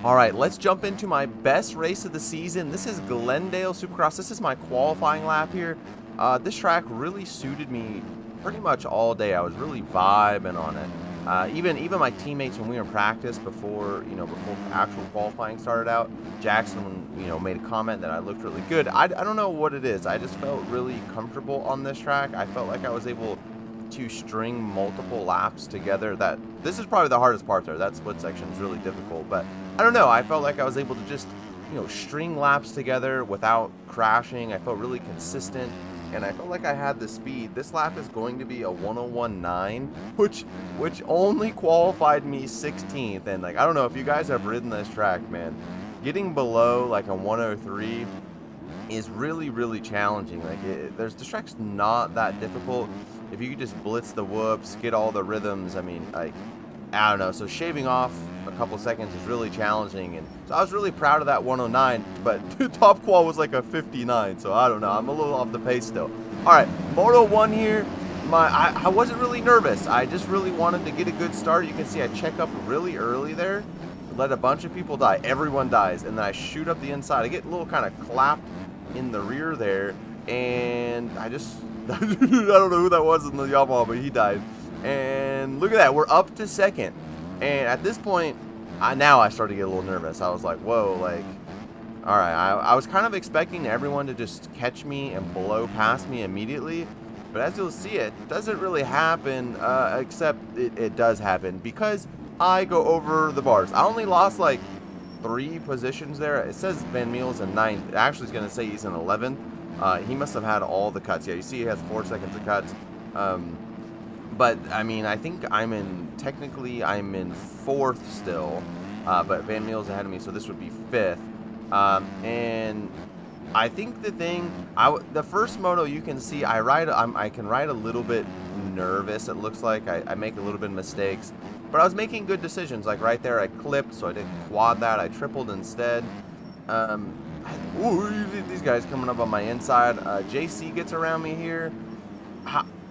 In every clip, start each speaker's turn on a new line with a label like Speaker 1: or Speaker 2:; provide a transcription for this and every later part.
Speaker 1: All right, let's jump into my best race of the season. This is Glendale Supercross. This is my qualifying lap here. This track really suited me pretty much all day. I was really vibing on it. Even my teammates when we were in practice before actual qualifying started out, Jackson made a comment that I looked really good. I don't know what it is. I just felt really comfortable on this track. I felt like I was able to string multiple laps together. This is probably the hardest part there. That split section is really difficult, but I don't know. I felt like I was able to just string laps together without crashing. I felt really consistent, and I felt like I had the speed. This lap is going to be a 101.9, which only qualified me 16th. And I don't know if you guys have ridden this track, man. Getting below a 103 is really, really challenging. This track's not that difficult. If you could just blitz the whoops, get all the rhythms, I don't know. So shaving off a couple seconds is really challenging, and so I was really proud of that 109, but top qual was like a 59, so I don't know. I'm a little off the pace still. All right, Moto 1 here. I wasn't really nervous. I just really wanted to get a good start. You can see I check up really early there, let a bunch of people die. Everyone dies, and then I shoot up the inside. I get a little kind of clapped in the rear there, and I just I don't know who that was in the Yamaha, but he died. And look at that, we're up to second. And at this point, now I started to get a little nervous. I was like, whoa, all right. I was kind of expecting everyone to just catch me and blow past me immediately. But as you'll see, it doesn't really happen, except it does happen because I go over the bars. I only lost 3 positions there. It says Van Meel's in 9th. It actually is going to say he's in 11th. He must have had all the cuts. Yeah, you see he has 4 seconds of cuts. But, I think I'm in 4th still. But Van Meel's ahead of me, so this would be 5th. And I think the first moto you can see, I can ride a little bit nervous, it looks like. I make a little bit of mistakes. But I was making good decisions. Right there, I clipped, so I didn't quad that. I tripled instead. These guys coming up on my inside. JC gets around me here.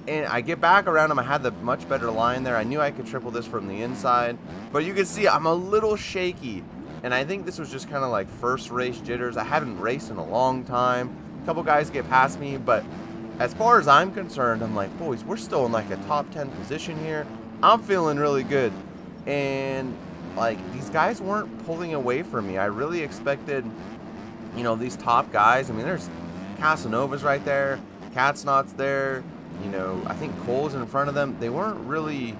Speaker 1: And I get back around him. I had the much better line there. I knew I could triple this from the inside. But you can see I'm a little shaky. And I think this was just kind of first race jitters. I haven't raced in a long time. A couple guys get past me. But as far as I'm concerned, I'm like, boys, we're still in a top 10 position here. I'm feeling really good. And these guys weren't pulling away from me. I really expected, these top guys. there's Casanova's right there. Katsnot's there. I think Cole's in front of them. They weren't really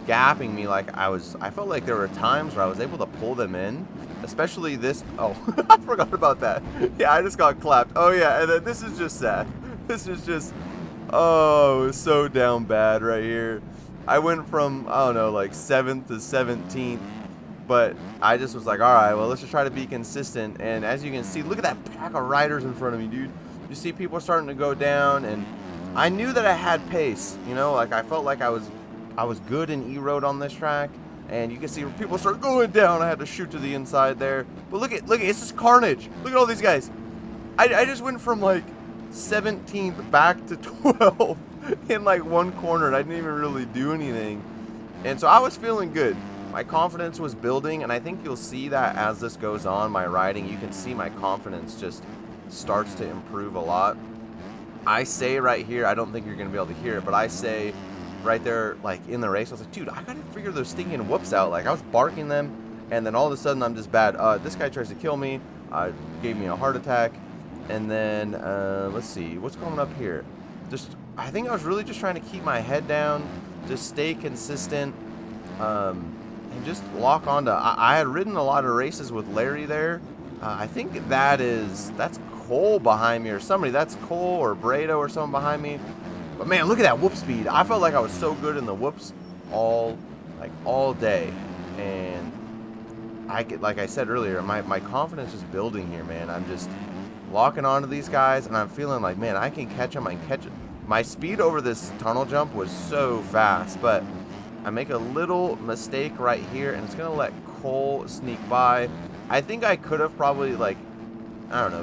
Speaker 1: gapping me I felt like there were times where I was able to pull them in, especially this. Oh, I forgot about that. Yeah, I just got clapped. Oh, yeah, and then this is just sad. This is just, oh, so down bad right here. I went from, 7th to 17th, but I just was all right, well, let's just try to be consistent. And as you can see, look at that pack of riders in front of me, dude. You see people starting to go down, and I knew that I had pace, I felt like I was good in E-Road on this track, and you can see people start going down. I had to shoot to the inside there, but look at, it's just carnage. Look at all these guys. I just went from 17th back to 12th in one corner, and I didn't even really do anything, and so I was feeling good. My confidence was building, and I think you'll see that as this goes on, my riding, you can see my confidence just starts to improve a lot. I say right here, I don't think you're going to be able to hear it, but I say right there, in the race, I was like, dude, I got to figure those stinking whoops out. I was barking them, and then all of a sudden, I'm just bad. This guy tries to kill me, gave me a heart attack, and then, let's see, what's going up here? I think I was really just trying to keep my head down, just stay consistent, and just lock onto. I had ridden a lot of races with Larry there. I think that's Cole behind me or somebody. That's Cole or Brado or someone behind me. But man, look at that whoop speed. I felt like I was so good in the whoops all day. And like I said earlier, my confidence is building here, man. I'm just locking onto these guys, and I'm feeling like, man, I can catch them. I can catch it. My speed over this tunnel jump was so fast, but I make a little mistake right here, and it's going to let Cole sneak by. I think I could have probably,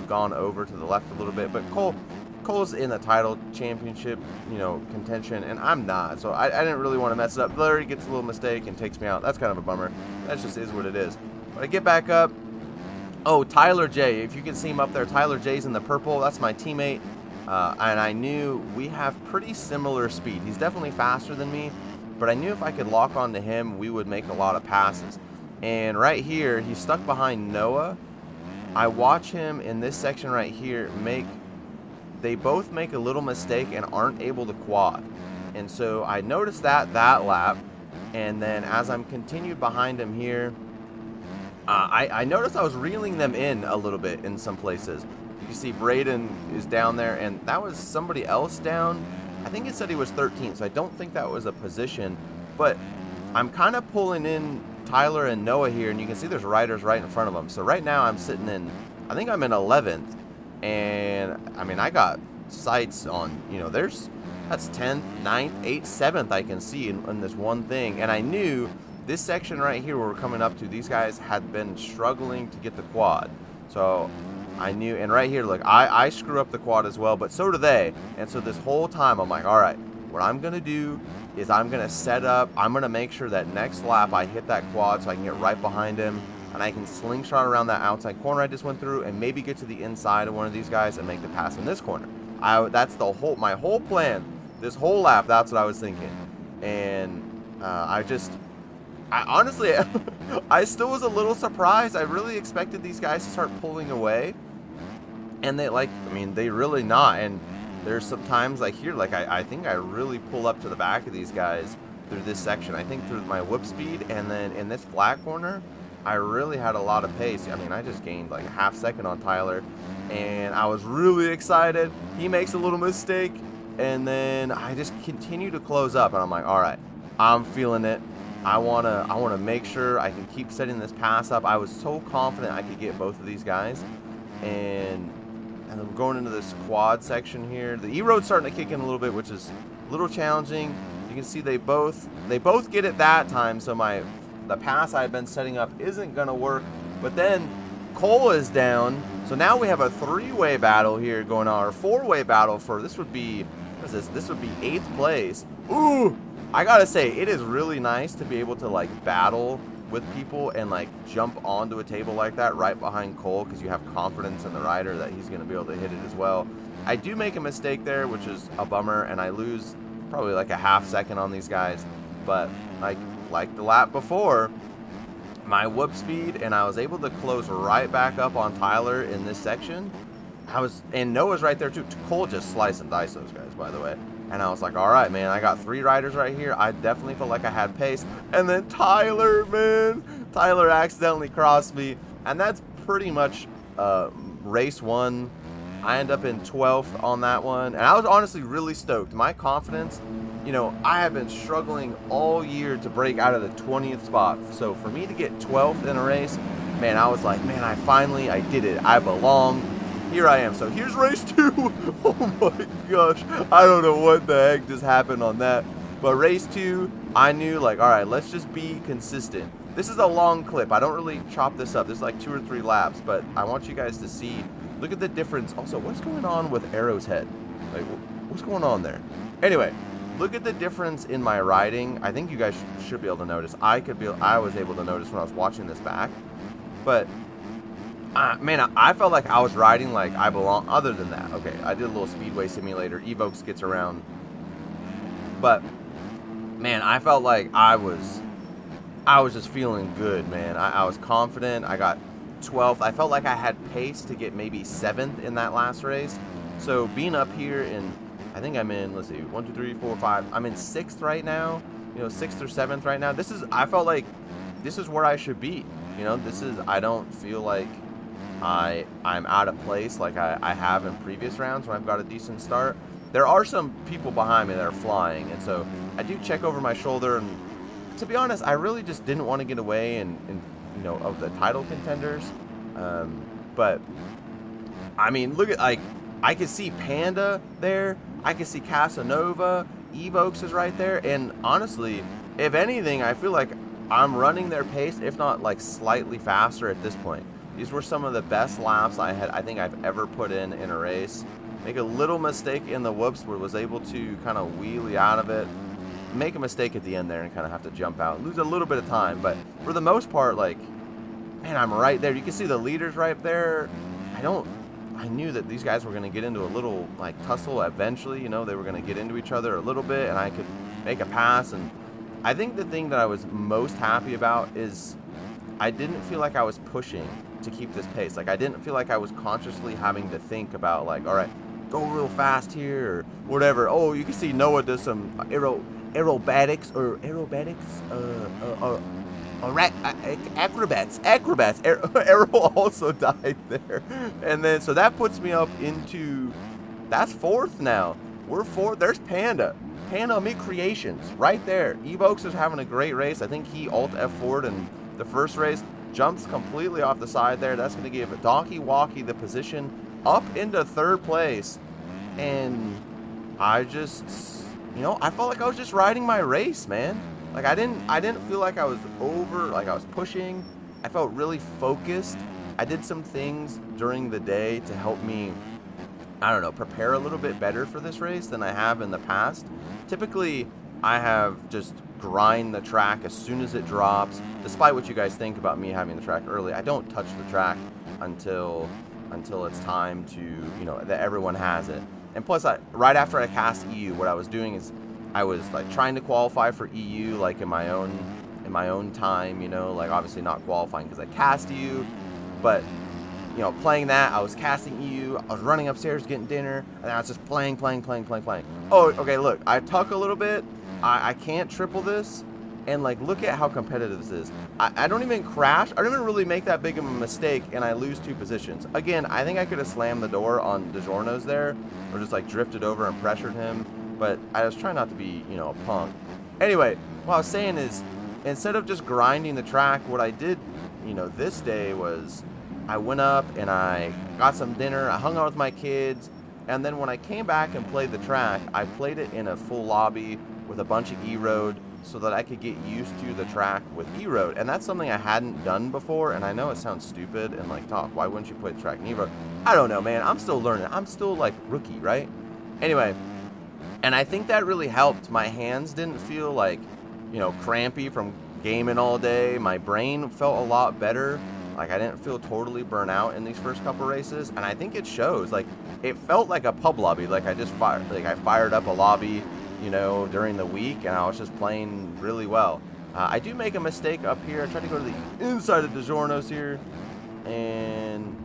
Speaker 1: gone over to the left a little bit, but Cole's in the title championship, contention, and I'm not, so I didn't really want to mess it up. Larry gets a little mistake and takes me out. That's kind of a bummer. That just is what it is. But I get back up. Oh, Tyler J. If you can see him up there, Tyler J's in the purple. That's my teammate. And I knew we have pretty similar speed. He's definitely faster than me, but I knew if I could lock onto him, we would make a lot of passes. And right here, he's stuck behind Noah. I watch him in this section right here they both make a little mistake and aren't able to quad. And so I noticed that lap. And then as I'm continued behind him here, I noticed I was reeling them in a little bit in some places. You can see Braden is down there, and that was somebody else down. I think it said he was 13, so I don't think that was a position. But I'm kind of pulling in Tyler and Noah here, and you can see there's riders right in front of them. So right now I'm sitting in, I think I'm in 11th. And I mean, I got sights on, you know, that's 10th, 9th, 8th, 7th I can see in this one thing. And I knew this section right here where we're coming up to, these guys had been struggling to get the quad. So I knew, and right here, look, I screw up the quad as well, but so do they. And so this whole time I'm like, all right, what I'm going to do is I'm going to set up, I'm going to make sure that next lap I hit that quad so I can get right behind him. And I can slingshot around that outside corner I just went through and maybe get to the inside of one of these guys and make the pass in this corner. That's my whole plan. This whole lap, that's what I was thinking. And I honestly, I still was a little surprised. I really expected these guys to start pulling away. And they really not. And there's some times like here, like I think I really pull up to the back of these guys through this section. I think through my whip speed. And then in this flat corner, I really had a lot of pace. I mean, I just gained like a half second on Tyler, and I was really excited. He makes a little mistake, and then I just continue to close up, and I'm like, all right, I'm feeling it. I wanna make sure I can keep setting this pass up. I was so confident I could get both of these guys, and then we're going into this quad section here. The E-road's starting to kick in a little bit, which is a little challenging. You can see they both get it that time, so the pass I had been setting up isn't going to work. But then Cole is down. So now we have a three-way battle here going on, or four-way battle for, this would be, what is this? This would be 8th place. Ooh, I got to say, it is really nice to be able to like battle with people and like jump onto a table like that right behind Cole, because you have confidence in the rider that he's going to be able to hit it as well. I do make a mistake there, which is a bummer, and I lose probably like a half second on these guys. But like the lap before, my whoop speed, and I was able to close right back up on Tyler in this section. And Noah's right there too. Cole just sliced and diced those guys, by the way. And I was like, all right, man, I got 3 riders right here. I definitely felt like I had pace. And then Tyler, man, Tyler accidentally crossed me. And that's pretty much race 1. I end up in 12th on that one. And I was honestly really stoked. My confidence, you know, I have been struggling all year to break out of the 20th spot. So for me to get 12th in a race, man, I was like, man, I did it. I belong. Here I am. So here's race 2. Oh my gosh. I don't know what the heck just happened on that. But race 2, I knew like, all right, let's just be consistent. This is a long clip. I don't really chop this up. This is like 2 or 3 laps, but I want you guys to see. Look at the difference. Also, what's going on with Arrow's head? Like, what's going on there? Anyway, look at the difference in my riding. I think you guys should be able to notice. I was able to notice when I was watching this back. But, man, I felt like I was riding like I belong. Other than that, okay, I did a little Speedway Simulator. Evokes gets around. But, man, I felt like I was just feeling good, man. I was confident. I got 12th. I felt like I had pace to get maybe 7th in that last race. So being up here in, I think I'm in, let's see, 1, 2, 3, 4, 5. I'm in 6th right now. You know, 6th or 7th right now. I felt like this is where I should be. You know, I don't feel like I'm out of place like I have in previous rounds when I've got a decent start. There are some people behind me that are flying, and so I do check over my shoulder, and to be honest, I really just didn't want to get away and you know, of the title contenders. But I mean, look at, like, I can see Panda there. I can see Casanova. Evokes is right there. And honestly, if anything, I feel like I'm running their pace, if not like slightly faster at this point. These were some of the best laps I think I've ever put in a race. Make a little mistake in the whoops, but was able to kind of wheelie out of it. Make a mistake at the end there and kind of have to jump out. Lose a little bit of time, but for the most part, like, man, I'm right there. You can see the leaders right there. I knew that these guys were going to get into a little like tussle eventually. You know, they were going to get into each other a little bit, and I could make a pass. And I think the thing that I was most happy about is I didn't feel like I was pushing to keep this pace. Like, I didn't feel like I was consciously having to think about, like, all right, go real fast here or whatever. Oh, you can see Noah does some aerobatics. Acrobats. Arrow also died there. And then, so that puts me up into, that's fourth now. We're fourth. There's Panda Me Creations right there. Evokes is having a great race. I think he alt F4'd in the first race. Jumps completely off the side there. That's going to give Donkey Walkie the position up into third place. And I just, you know, I felt like I was just riding my race, man. Like, I didn't feel like I was like I was pushing. I felt really focused. I did some things during the day to help me, I don't know, prepare a little bit better for this race than I have in the past. Typically, I have just grind the track as soon as it drops. Despite what you guys think about me having the track early, I don't touch the track until it's time to, you know, that everyone has it. And plus, right after I cast EU, what I was doing is I was like trying to qualify for EU, like in my own time, you know, like obviously not qualifying because I cast EU, but you know, playing that, I was casting EU, I was running upstairs getting dinner, and I was just playing. Oh, okay, look, I tuck a little bit, I can't triple this, and like, look at how competitive this is. I don't even crash, I don't even really make that big of a mistake, and I lose 2 positions. Again, I think I could have slammed the door on DiGiorno's there, or just like drifted over and pressured him, but I was trying not to be, you know, a punk. Anyway, what I was saying is, instead of just grinding the track, what I did, you know, this day was I went up and I got some dinner, I hung out with my kids, and then when I came back and played the track, I played it in a full lobby with a bunch of E-Road so that I could get used to the track with E-Road. And that's something I hadn't done before, and I know it sounds stupid and like, Doc, why wouldn't you play the track in E-Road? I don't know, man. I'm still learning. I'm still like rookie, right? Anyway, and I think that really helped. My hands didn't feel like, you know, crampy from gaming all day. My brain felt a lot better. Like, I didn't feel totally burnt out in these first couple races, and I think it shows. Like, it felt like a pub lobby. Like, I fired up a lobby, you know, during the week, and I was just playing really well. I do make a mistake up here. I tried to go to the inside of DiGiorno's here, and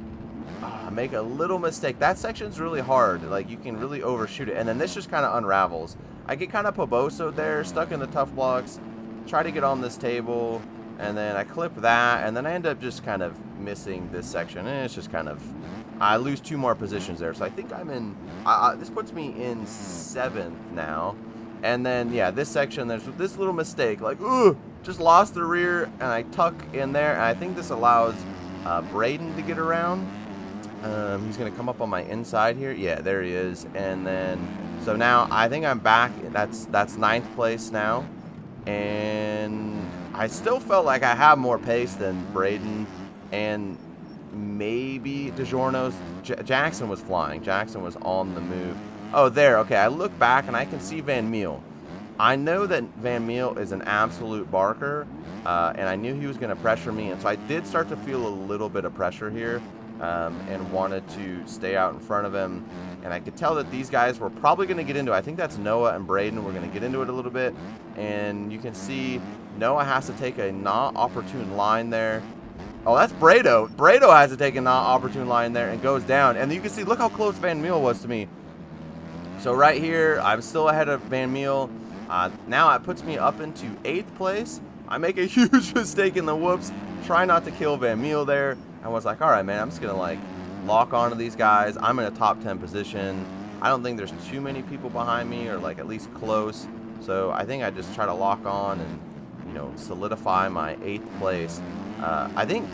Speaker 1: make a little mistake. That section's really hard. Like, you can really overshoot it, and then this just kind of unravels. I get kind of Poboso there, stuck in the tough blocks, try to get on this table, and then I clip that, and then I end up just kind of missing this section, and it's just kind of, I lose 2 more positions there. So I think I'm in, this puts me in 7th now. And then, yeah, this section, there's this little mistake, like, ooh, just lost the rear, and I tuck in there, and I think this allows Braden to get around. He's going to come up on my inside here. Yeah, there he is. And then, so now I think I'm back. That's 9th place now. And I still felt like I have more pace than Braden and maybe DiGiorno's. Jackson was flying. Jackson was on the move. Oh, there. Okay, I look back and I can see Van Meel. I know that Van Meel is an absolute barker, and I knew he was going to pressure me. And so I did start to feel a little bit of pressure here. And wanted to stay out in front of him, and I could tell that these guys were probably going to get into it. I think that's Noah and Braden were going to get into it a little bit, and you can see Noah has to take a not opportune line there. Oh, that's Brado. Brado has to take a not opportune line there and goes down, and you can see, look how close Van Meel was to me. So right here, I'm still ahead of Van Meel. Now it puts me up into 8th place. I make a huge mistake in the whoops, try not to kill Van Meel there. I was like, all right, man, I'm just going to, like, lock onto these guys. I'm in a top 10 position. I don't think there's too many people behind me, or, like, at least close. So I think I just try to lock on and, you know, solidify my 8th place. I think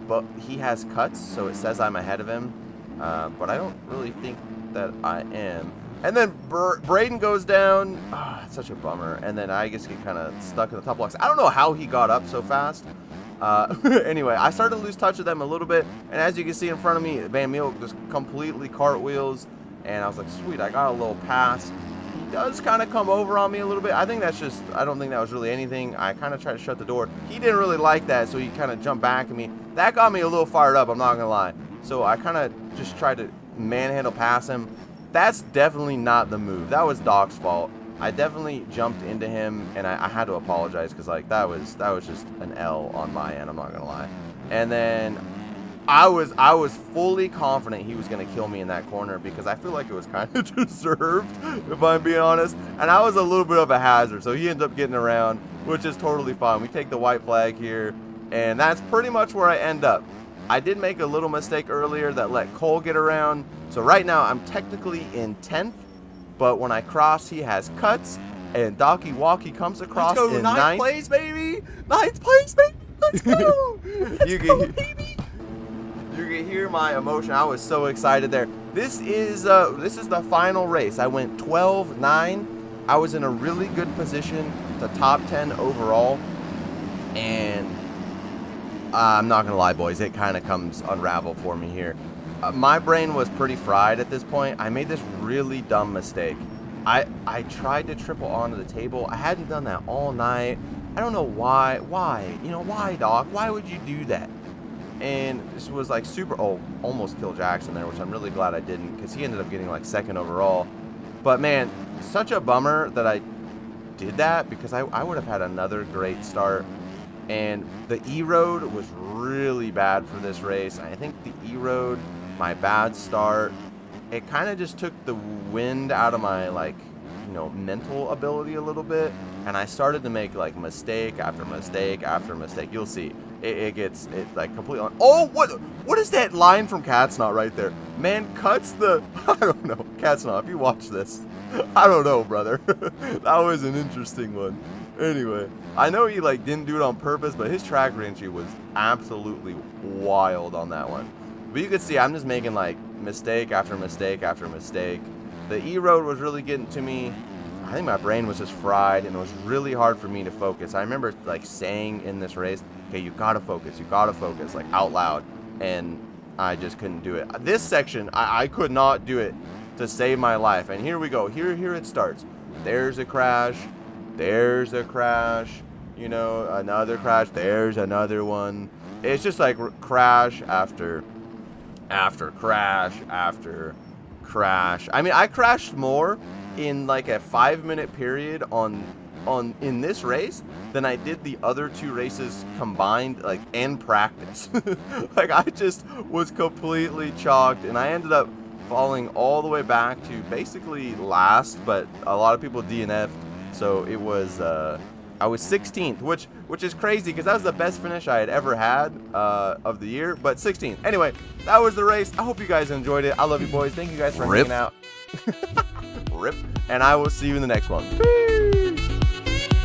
Speaker 1: but he has cuts, so it says I'm ahead of him. But I don't really think that I am. And then Braden goes down. It's such a bummer. And then I just get kind of stuck in the top blocks. I don't know how he got up so fast. Anyway, I started to lose touch with them a little bit, and as you can see in front of me, Van Meel just completely cartwheels, and I was like, sweet, I got a little pass. he does kind of come over on me a little bit. I think that's just, I don't think that was really anything. I kind of tried to shut the door. He didn't really like that, so he kind of jumped back at me. That got me a little fired up, I'm not going to lie. So I kind of just tried to manhandle past him. That's definitely not the move. That was Doc's fault. I definitely jumped into him, and I had to apologize because, like, that was just an L on my end, I'm not going to lie. And then I was fully confident he was going to kill me in that corner because I feel like it was kind of deserved, if I'm being honest. And I was a little bit of a hazard, so he ended up getting around, which is totally fine. We take the white flag here, and that's pretty much where I end up. I did make a little mistake earlier that let Cole get around. So right now, I'm technically in 10th, but when I cross, he has cuts, and Docky Walkie comes across in 9th place, baby! 9th place, baby! Let's go! You can hear my emotion. I was so excited there. This is the final race. I went 12-9. I was in a really good position to top 10 overall, and I'm not gonna lie, boys, it kind of comes unravel for me here. My brain was pretty fried at this point. I made this really dumb mistake. I tried to triple onto the table. I hadn't done that all night. I don't know why. You know, why, Doc? Why would you do that? And this was like almost killed Jackson there, which I'm really glad I didn't because he ended up getting like 2nd overall. But man, such a bummer that I did that because I would have had another great start. And the E-Road was really bad for this race. I think the E-Road, my bad start, it kind of just took the wind out of my, like, you know, mental ability a little bit. And I started to make, like, mistake after mistake after mistake. You'll see. It gets like, completely on. Oh, what is that line from Catsnaw right there? Man cuts the, I don't know, Catsnaw, if you watch this, I don't know, brother. That was an interesting one. Anyway, I know he like didn't do it on purpose, but his track entry was absolutely wild on that one. But you can see I'm just making like mistake after mistake after mistake. The E-Road was really getting to me. I think my brain was just fried, and it was really hard for me to focus. I remember like saying in this race, okay, you gotta focus, like out loud, and I just couldn't do it. This section, I could not do it to save my life. And here we go. Here it starts. There's a crash. There's a crash, you know, another crash, there's another one. It's just like crash after crash after crash. I mean, I crashed more in like a 5-minute period in this race than I did the other 2 races combined, like, and practice. Like, I just was completely chalked, and I ended up falling all the way back to basically last, but a lot of people DNF'd. So it was, I was 16th, which is crazy because that was the best finish I had ever had of the year, but 16th. Anyway, that was the race. I hope you guys enjoyed it. I love you, boys. Thank you guys for hanging out. Rip. And I will see you in the next one. Peace.